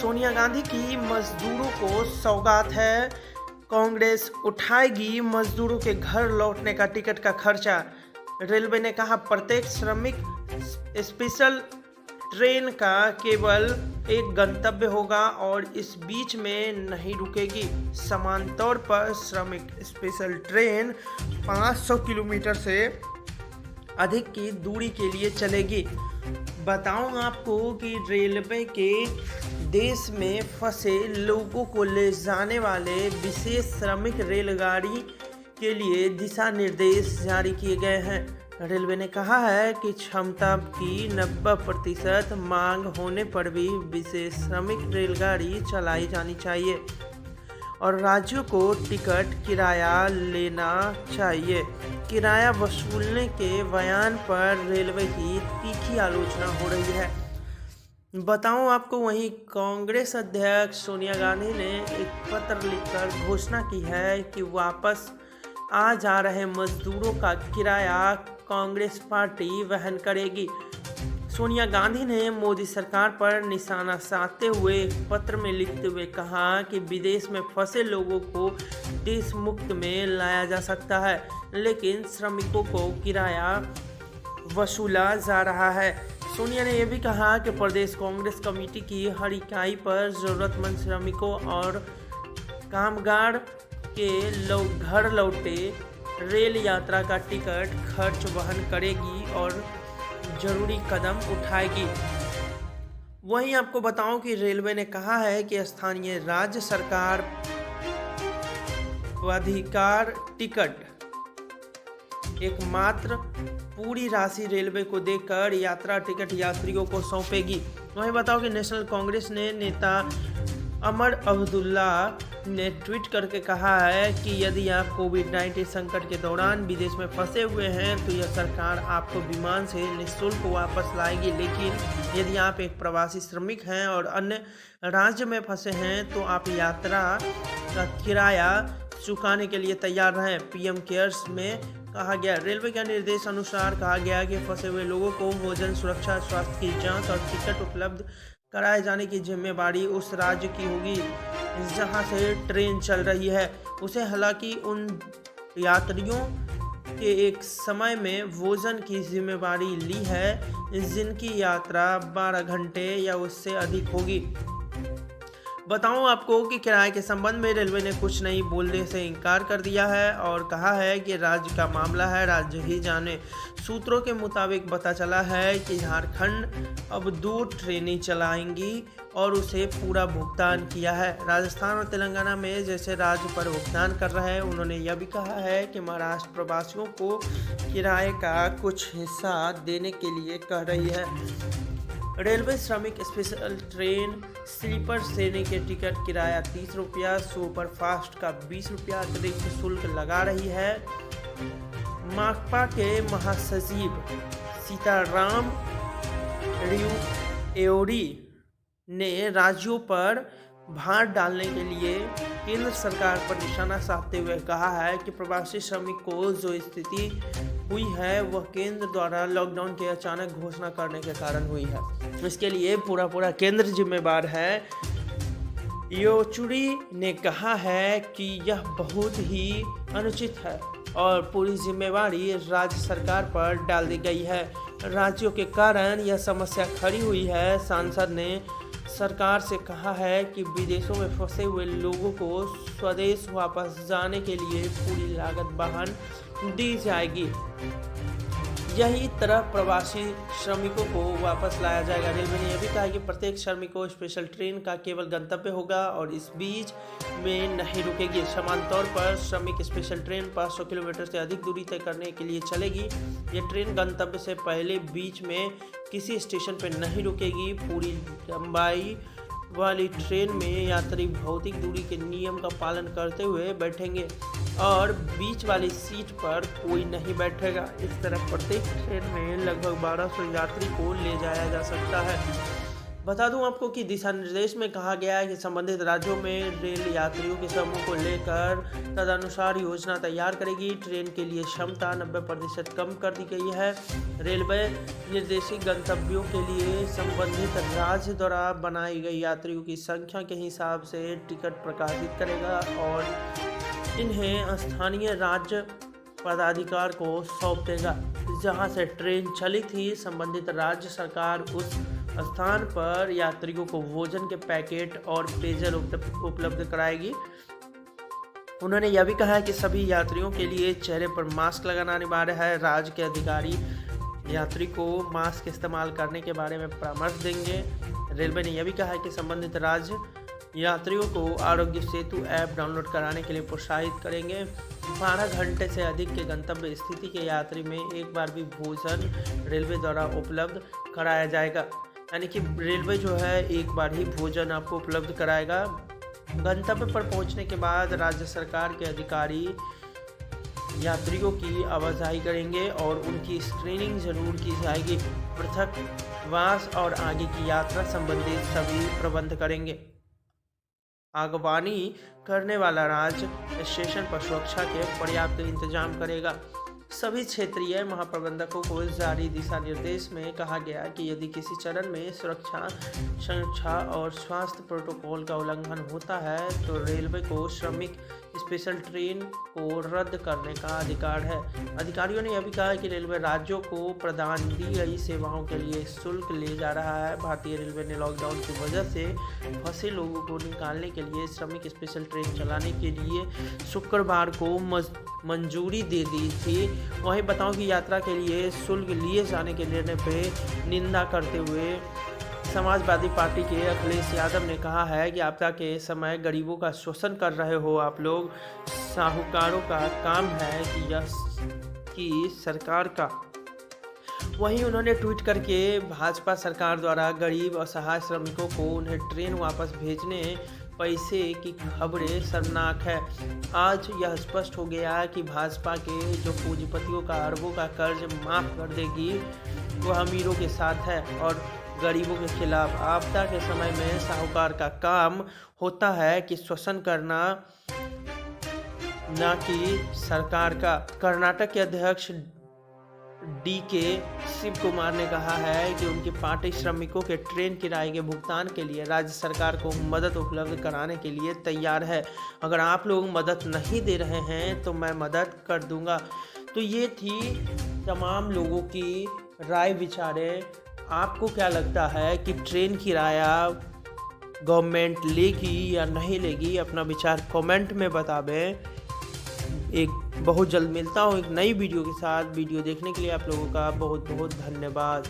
सोनिया गांधी की मजदूरों को सौगात है। कांग्रेस उठाएगी मजदूरों के घर लौटने का टिकट का खर्चा। रेलवे ने कहा प्रत्येक श्रमिक स्पेशल ट्रेन का केवल एक गंतव्य होगा और इस बीच में नहीं रुकेगी। समान तौर पर श्रमिक स्पेशल ट्रेन 500 किलोमीटर से अधिक की दूरी के लिए चलेगी। बताऊं आपको कि रेलवे के देश में फंसे लोगों को ले जाने वाले विशेष श्रमिक रेलगाड़ी के लिए दिशा निर्देश जारी किए गए हैं। रेलवे ने कहा है कि क्षमता की 90% मांग होने पर भी विशेष श्रमिक रेलगाड़ी चलाई जानी चाहिए और राज्यों को टिकट किराया लेना चाहिए। किराया वसूलने के बयान पर रेलवे की तीखी आलोचना हो रही है। बताऊं आपको, वहीं कांग्रेस अध्यक्ष सोनिया गांधी ने एक पत्र लिखकर घोषणा की है कि वापस आ जा रहे मजदूरों का किराया कांग्रेस पार्टी वहन करेगी। सोनिया गांधी ने मोदी सरकार पर निशाना साधते हुए एक पत्र में लिखते हुए कहा कि विदेश में फंसे लोगों को देश मुक्त में लाया जा सकता है, लेकिन श्रमिकों को किराया वसूला जा रहा है। सोनिया ने यह भी कहा कि प्रदेश कांग्रेस कमेटी की हर इकाई पर जरूरतमंद श्रमिकों और कामगार के घर लौटे रेल यात्रा का टिकट खर्च वहन करेगी और जरूरी कदम उठाएगी। वहीं आपको बताऊं कि रेलवे ने कहा है कि स्थानीय राज्य सरकार प्राधिकार टिकट एकमात्र पूरी राशि रेलवे को देकर यात्रा टिकट यात्रियों को सौंपेगी। वहीं बताओ कि नेशनल कांग्रेस ने नेता अमर अब्दुल्ला ने ट्वीट करके कहा है कि यदि आप कोविड-19 संकट के दौरान विदेश में फंसे हुए हैं तो यह सरकार आपको विमान से निःशुल्क वापस लाएगी, लेकिन यदि आप एक प्रवासी श्रमिक हैं और अन्य राज्य में फंसे हैं तो आप यात्रा का किराया चुकाने के लिए तैयार रहें। पीएम केयर्स में कहा गया, रेलवे के निर्देश अनुसार कहा गया कि फंसे हुए लोगों को भोजन, सुरक्षा, स्वास्थ्य की जांच और टिकट उपलब्ध कराए जाने की जिम्मेदारी उस राज्य की होगी जहां से ट्रेन चल रही है। उसे हालांकि उन यात्रियों के एक समय में भोजन की जिम्मेदारी ली है जिनकी यात्रा 12 घंटे या उससे अधिक होगी। बताऊं आपको कि किराए के संबंध में रेलवे ने कुछ नहीं बोलने से इनकार कर दिया है और कहा है कि राज्य का मामला है, राज्य ही जाने। सूत्रों के मुताबिक पता चला है कि झारखंड अब 2 ट्रेनें चलाएंगी और उसे पूरा भुगतान किया है। राजस्थान और तेलंगाना में जैसे राज्य पर भुगतान कर रहे हैं, उन्होंने यह भी कहा है कि महाराष्ट्र प्रवासियों को किराए का कुछ हिस्सा देने के लिए कह रही है। रेलवे श्रमिक स्पेशल ट्रेन स्लीपर श्रेणी के टिकट किराया 30 रुपया, सुपर फास्ट का 20 रुपया अतिरिक्त शुल्क लगा रही है। माकपा के महासचिव सीताराम येचुरी ने राज्यों पर भार डालने के लिए केंद्र सरकार पर निशाना साधते हुए कहा है कि प्रवासी श्रमिक को जो स्थिति हुई है वह केंद्र द्वारा लॉकडाउन की अचानक घोषणा करने के कारण हुई है। इसके लिए पूरा केंद्र जिम्मेदार है। येचुरी ने कहा है कि यह बहुत ही अनुचित है और पूरी जिम्मेवारी राज्य सरकार पर डाल दी गई है। राज्यों के कारण यह समस्या खड़ी हुई है। सांसद ने सरकार से कहा है कि विदेशों में फंसे हुए लोगों को स्वदेश वापस जाने के लिए पूरी लागत वहन दी जाएगी। यही तरह प्रवासी श्रमिकों को वापस लाया जाएगा। रेलवे ने यह भी कहा कि प्रत्येक श्रमिक को स्पेशल ट्रेन का केवल गंतव्य होगा और इस बीच में नहीं रुकेगी। समान तौर पर श्रमिक स्पेशल ट्रेन 500 किलोमीटर से अधिक दूरी तय करने के लिए चलेगी। यह ट्रेन गंतव्य से पहले बीच में किसी स्टेशन पर नहीं रुकेगी। पूरी लंबाई वाली ट्रेन में यात्री भौतिक दूरी के नियम का पालन करते हुए बैठेंगे और बीच वाली सीट पर कोई नहीं बैठेगा। इस तरह प्रत्येक ट्रेन में लगभग 1200 यात्री को ले जाया जा सकता है। बता दूं आपको कि दिशा निर्देश में कहा गया है कि संबंधित राज्यों में रेल यात्रियों के समूह को लेकर तदनुसार योजना तैयार करेगी। ट्रेन के लिए क्षमता 90% कम कर दी गई है। रेलवे निर्देशित गंतव्यों के लिए संबंधित राज्य द्वारा बनाई गई यात्रियों की संख्या के हिसाब से टिकट प्रकाशित करेगा और इन्हें स्थानीय राज्य पदाधिकार को सौंप देगा। जहां से ट्रेन चली थी, संबंधित राज्य सरकार उस स्थान पर यात्रियों को भोजन के पैकेट और पेयजल उपलब्ध कराएगी। उन्होंने यह भी कहा है कि सभी यात्रियों के लिए चेहरे पर मास्क लगाना अनिवार्य है। राज्य के अधिकारी यात्री को मास्क इस्तेमाल करने के बारे में परामर्श देंगे। रेलवे ने यह भी कहा है कि संबंधित राज्य यात्रियों को आरोग्य सेतु ऐप डाउनलोड कराने के लिए प्रोत्साहित करेंगे। 12 घंटे से अधिक के गंतव्य स्थिति के यात्री में एक बार भी भोजन रेलवे द्वारा उपलब्ध कराया जाएगा। यानी कि रेलवे जो है एक बार ही भोजन आपको उपलब्ध कराएगा। गंतव्य पर पहुंचने के बाद राज्य सरकार के अधिकारी यात्रियों की आवाजाही करेंगे और उनकी स्क्रीनिंग जरूर की जाएगी। पृथक वास और आगे की यात्रा संबंधित सभी प्रबंध करेंगे। आगवानी करने वाला राज्य स्टेशन पर सुरक्षा के पर्याप्त इंतजाम करेगा। सभी क्षेत्रीय महाप्रबंधकों को जारी दिशा निर्देश में कहा गया कि यदि किसी चरण में सुरक्षा और स्वास्थ्य प्रोटोकॉल का उल्लंघन होता है तो रेलवे को श्रमिक स्पेशल ट्रेन को रद्द करने का अधिकार है। अधिकारियों ने यह भी कहा कि रेलवे राज्यों को प्रदान दी गई सेवाओं के लिए शुल्क ले जा रहा है। भारतीय रेलवे ने लॉकडाउन की वजह से फंसे लोगों को निकालने के लिए श्रमिक स्पेशल ट्रेन चलाने के लिए शुक्रवार को मंजूरी दे दी थी। वहीं बताऊं कि यात्रा के लिए शुल्क लिए जाने के निर्णय पर निंदा करते हुए समाजवादी पार्टी के अखिलेश यादव ने कहा है कि आपदा के समय गरीबों का शोषण कर रहे हो आप लोग। साहूकारों का काम है कि सरकार का। वहीं उन्होंने ट्वीट करके भाजपा सरकार द्वारा गरीब असहाय श्रमिकों को उन्हें ट्रेन वापस भेजने पैसे की खबरें शर्मनाक है। आज यह स्पष्ट हो गया कि भाजपा के जो पूंजीपतियों का अरबों का कर्ज माफ कर देगी वह अमीरों के साथ है और गरीबों के खिलाफ। आपदा के समय में साहूकार का काम होता है कि शोषण करना, न कि सरकार का। कर्नाटक के अध्यक्ष DK शिव कुमार ने कहा है कि उनकी पार्टी श्रमिकों के ट्रेन किराए के भुगतान के लिए राज्य सरकार को मदद उपलब्ध कराने के लिए तैयार है। अगर आप लोग मदद नहीं दे रहे हैं तो मैं मदद कर दूंगा। तो ये थी तमाम लोगों की राय विचारें। आपको क्या लगता है कि ट्रेन किराया गवर्नमेंट लेगी या नहीं लेगी? अपना विचार कमेंट में बतावें। बहुत जल्द मिलता हूँ एक नई वीडियो के साथ। वीडियो देखने के लिए आप लोगों का बहुत बहुत धन्यवाद।